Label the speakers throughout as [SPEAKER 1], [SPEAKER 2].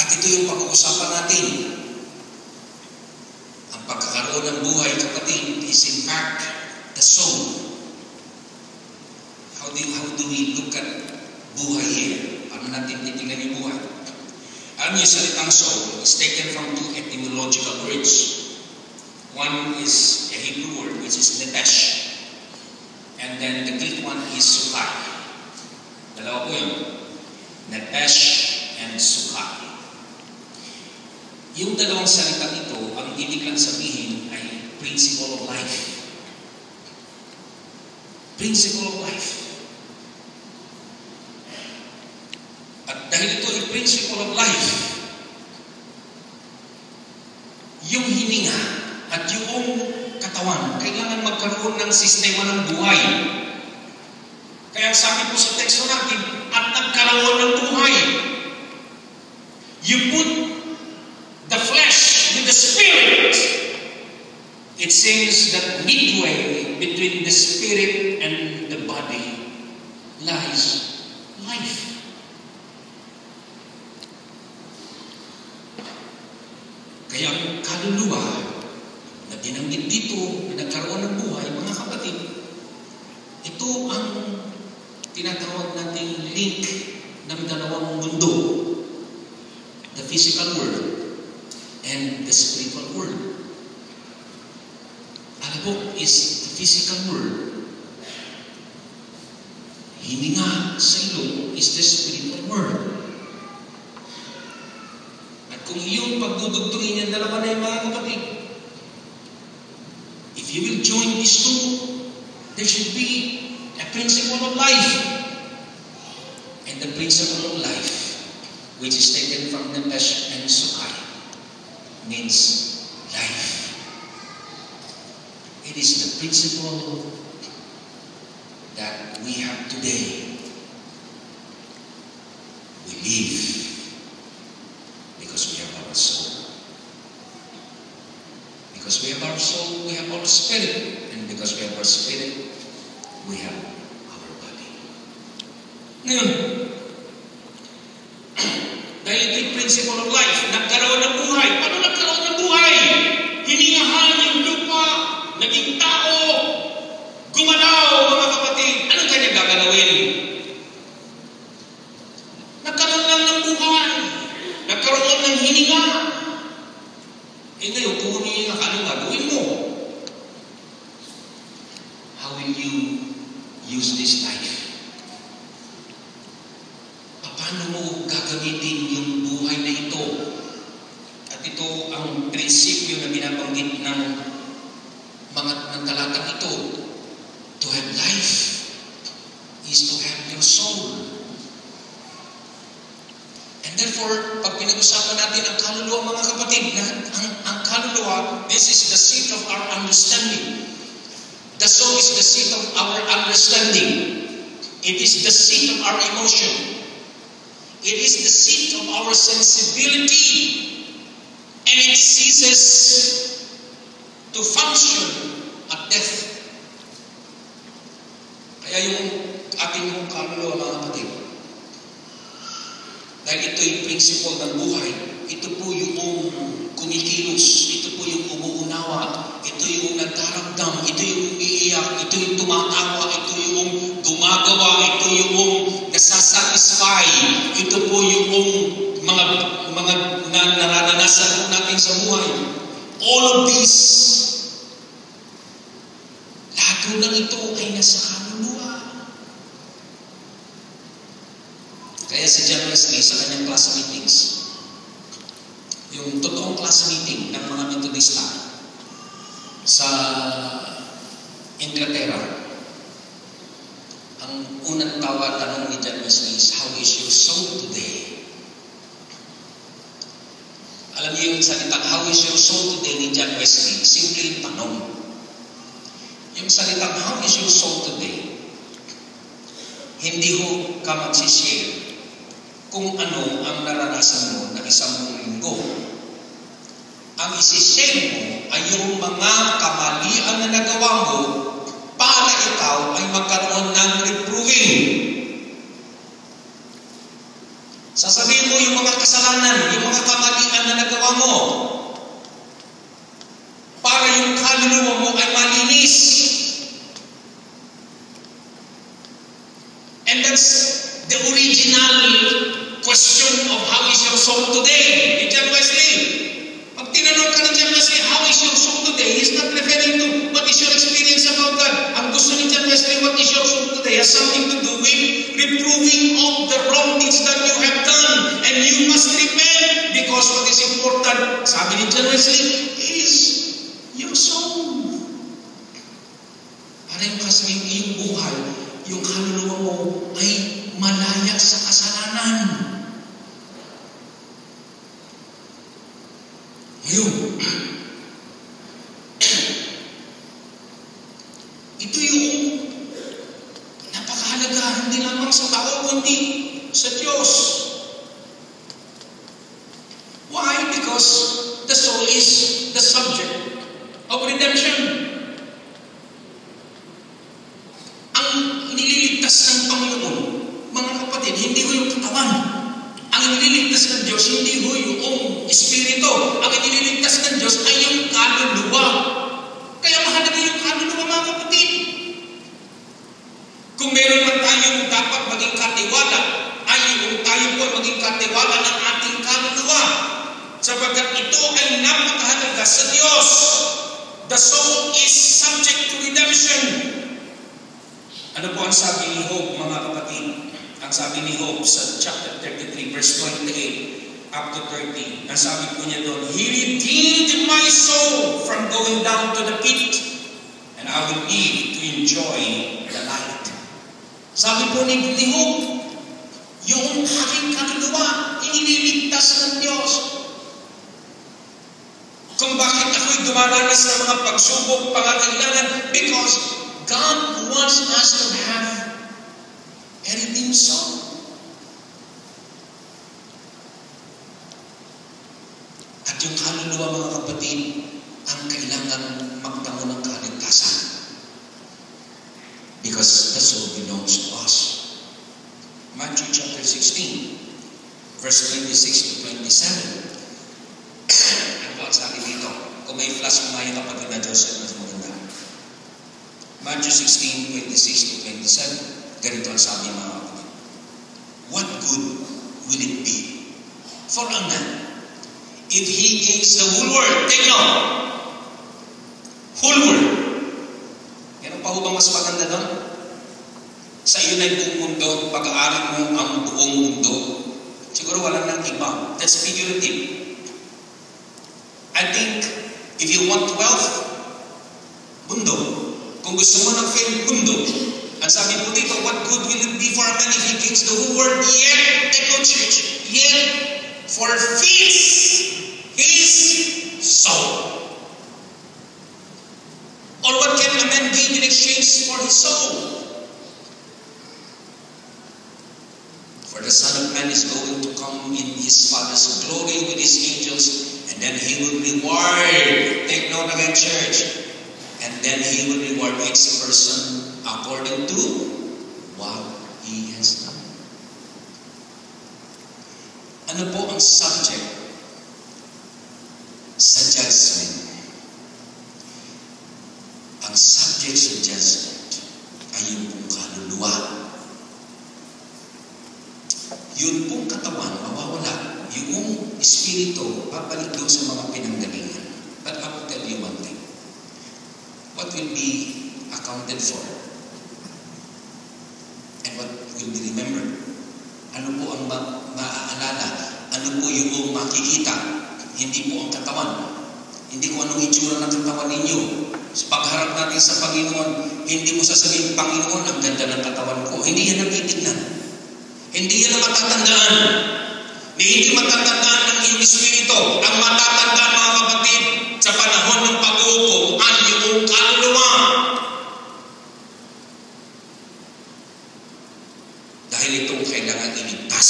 [SPEAKER 1] At ito yung pag-uusapan natin. Ang pagkakaroon ng buhay, kapatid, is in fact the soul. How do we look at buhay here? Paano natin titingnan yung buhay? Alam niyo, salitang soul is taken from two etymological words. One is a Hebrew word, which is nepesh. And then the Greek one is sukai. Dalawa po yun. Nepesh and sukai. Yung dalawang salita ito, ang ibig lang sabihin ay principle of life. Principle of life. At dahil ito ay principle of life, yung hininga at yung katawan, kailangan magkaroon ng sistema ng buhay. Kaya sabi po sa teksto natin, at nagkaroon ng buhay. You put the flesh with the spirit. It seems that midway between the spirit and the body lies life. Kaya ang kaluluwa na binanggit dito na nagkaroon ng buhay, mga kapatid, ito ang tinatawag nating link ng dalawang mundo. The physical world and the spiritual world. Alam mo, is the physical world. Hininga sa ilong is the spiritual world. At kung iyong pagdudugtungin yung dalawa na yung mga kapatid, if you will join these two, there should be a principle of life. And the principle of life, which is taken from Nepesh and Sukai, means life. It is the principle that we have today. We live because we have our soul. Because we have our soul, we have our spirit. And because we have our spirit, we have our body. Ngayon, dahil ito yung principle of life, nagkaroon ng buhay. Paano nagkaroon ng buhay? Hiningahan yung lupa, naging tao, gumalaw, mga kapatid. Anong kanya gagalawin? Nagkaroon lang ng buhay. Nagkaroon ng hininga. Eh ngayon, kung humihinga ka, anong gagawin mo? How will you use this life? Paano mo gagamitin yung buhay na ito? At ito ang prinsipyo na binabanggit ng mga talatang ito. To have life is to have your soul. And therefore, pag pinag-usapan natin ang kaluluwa, mga kapatid, ang kaluluwa, this is the seat of our understanding. The soul is the seat of our understanding. It is the seat of our emotion. It is the seat of our sensibility. And it ceases to function at death. Kaya yung ating mong kaluluwa, mga kapatid, dahil ito yung principle ng buhay, ito po yung kumikilos, ito po yung umuunawa, ito yung nagdaramdam, ito yung umiiyak, ito yung tumatawa, ito yung gumagawa, ito yung nasasatisfy, ito po yung mga nararanasan natin sa buhay. All of this, lahat ng ito ay nasa kaluluwa. Kaya si John Wesley sa kanyang class meetings, yung totoong class meeting ng mga Metodista sa Inglaterra, ang unang tanong ni John Wesley is, how is your soul today? Alam niyo yung salitang, how is your soul today ni John Wesley? Simple yung tanong. Yung salitang, how is your soul today? Hindi ho ka magsishare kung ano ang naranasan mo na isang linggo. Ang isishare mo ay yung mga kamalian na nagawa mo para ikaw ay magkaroon ng reproving. Sasabihin mo yung mga kasalanan, yung mga And that's the original question of how is your soul today ni John Wesley. Pag tinanong ka ni John Wesley, how is your soul today? He's not referring to what is your experience about God. Ang gusto ni John Wesley, what is your soul today, has something to do with reproving of the wrong things that you have done. And you must repent because what is important, sabi ni John Wesley, is your soul. Para yung kasi yung buhay, yung kaluluwa mo ay malaya sa kasalanan. Yun. Ito yung napakahalaga, hindi lamang sa tao, kundi sa Diyos. Why? Because the soul is the subject of redemption. Ang nililigtas ng Panginoon, mga kapatid, hindi ho yung katawan. Ang nililigtas ng Diyos, hindi ho yung espiritu. Ang nililigtas ng Diyos ay yung kaluluwa. Kaya mahalaga yung kaluluwa, mga kapatid. Kung meron man tayong dapat maging katiwala, ay yung tayo po maging katiwala ng ating kaluluwa. Sapagkat ito ay napakahalaga sa Diyos. The soul is subject to redemption. Ano po ang sabi ni Job, mga kapatid? Ang sabi ni Job sa chapter 33, verse 28 up to 30. Ang sabi po niya doon, He redeemed my soul from going down to the pit, and I will live to enjoy the light. Sabi po ni Job, yung aking kaluluwa, iniligtas ng Diyos. Kung bakit ako'y dumaranas ng mga pagsubok, pangangailangan, because God wants us to have a redeemed soul. At yung kaluluwa, mga kapatid, ang kailangan magtamo ng kaligtasan. Because the soul belongs to us. Matthew chapter 16, verse 26 to 27. Ano po ang sabi dito? Kung may flash mo ngayon, kapatid na Joseph, mas maganda. Matthew 16, 26 to 27. Ganito ang sabi, mga kapatid. What good will it be for a man if he gains the whole world? Take note. Whole world. Meron pa ho bang mas maganda doon? Sa iyo na yung buong mundo, pag-aaral mo ang buong mundo. Siguro wala nang iba. That's figurative. I think, if you want wealth, mundo. Kung gusto mo ng fame, mundo. Ang sabi po dito, what good will it be for a man if he gains the whole world, yet, take no church, yet, forfeits his soul? Or what can a man gain in exchange for his soul? For the Son of Man is going to come in his Father's glory with his angels, and then he will reward, take note again, church, and then he will reward each person according to what he has done. Ano po ang subject sa judgment? Ang subject sa judgment ay yung pong kaluluwa. Yun pong katawan, mawawala. Yung espiritu, babalik doon sa mga pinanggalingan. But I will tell you one thing. What will be accounted for? And what will be remembered? Ano po ang maaalala? Ano po yung makikita? Hindi po ang katawan. Hindi ko anong itsura ng katawan ninyo. Sa pagharap natin sa Panginoon, hindi mo sasabihin, Panginoon, ang ganda ng katawan ko. Hindi yan ang titignan. Hindi yan ang matatandaan. Hindi matatandaan ng iyong espiritu. Ang matatandaan, mga kapatid, sa panahon ng pag-uupo, ang iyong kaluluwa. Dahil itong kailangan iligtas.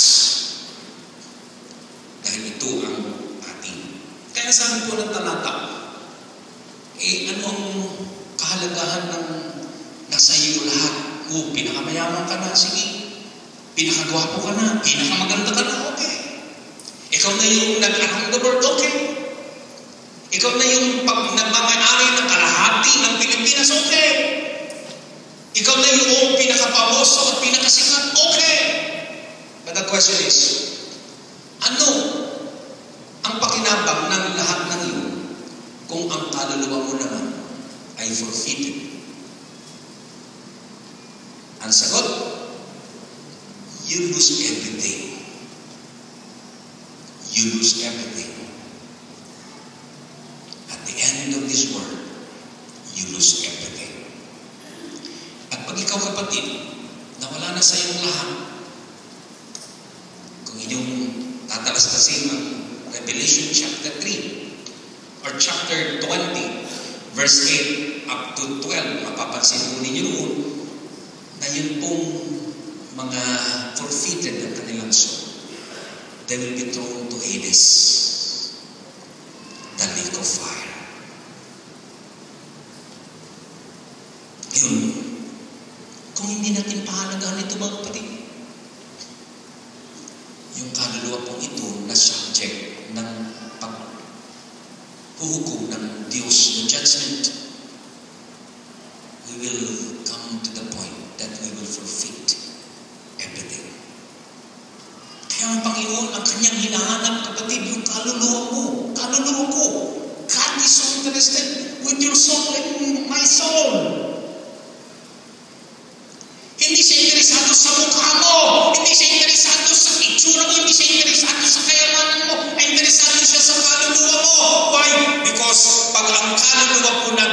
[SPEAKER 1] Dahil ito ang ating. Kaya sabi po ng talata, ano ang kahalagahan ng nasa iyo lahat? Pinakamayaman ka na, sige. Pinakagwapo ka na, pinakamaganda ka na, okay. Ikaw na yung nag-around the world, okay. Ikaw na yung nagmamayari ng kalahati ng Pilipinas, okay. Ikaw na yung pinakapamoso at pinakasikat. Okay. But the question is, ano ang pakinabang ng lahat ng iyon kung ang kaluluwa mo naman ay forfeited? Ang sagot, you lose everything. You lose everything. At the end of this world, you lose everything. At pag ikaw, kapatid, nawala na sa iyong lahat, kung inyong tatalastasin ang Revelation chapter 3 or chapter 20, verse 8 up to 12, mapapansin po ninyo noon na yun pong mga forfeited ng kanilang soul, they will be thrown to Hades, the lake of fire. Yun, kung hindi natin pahalagahan ito, mga kapatid, yung kaluluwa pong ito na subject ng paghuhukom ng Diyos, ng judgment, we will come to the point that we will forfeit everything. Kaya ang Panginoon, ang kanyang hinahanap, kapatid, yung kaluluwa mo, kaluluwa ko. God is so interested with your soul and my soul. Hindi siya interesado sa mukha mo. Hindi siya interesado sa itsura mo. Hindi siya interesado sa kayamanan mo. Interesado siya sa kaluluwa mo. Why? Because pag ang kaluluwa po na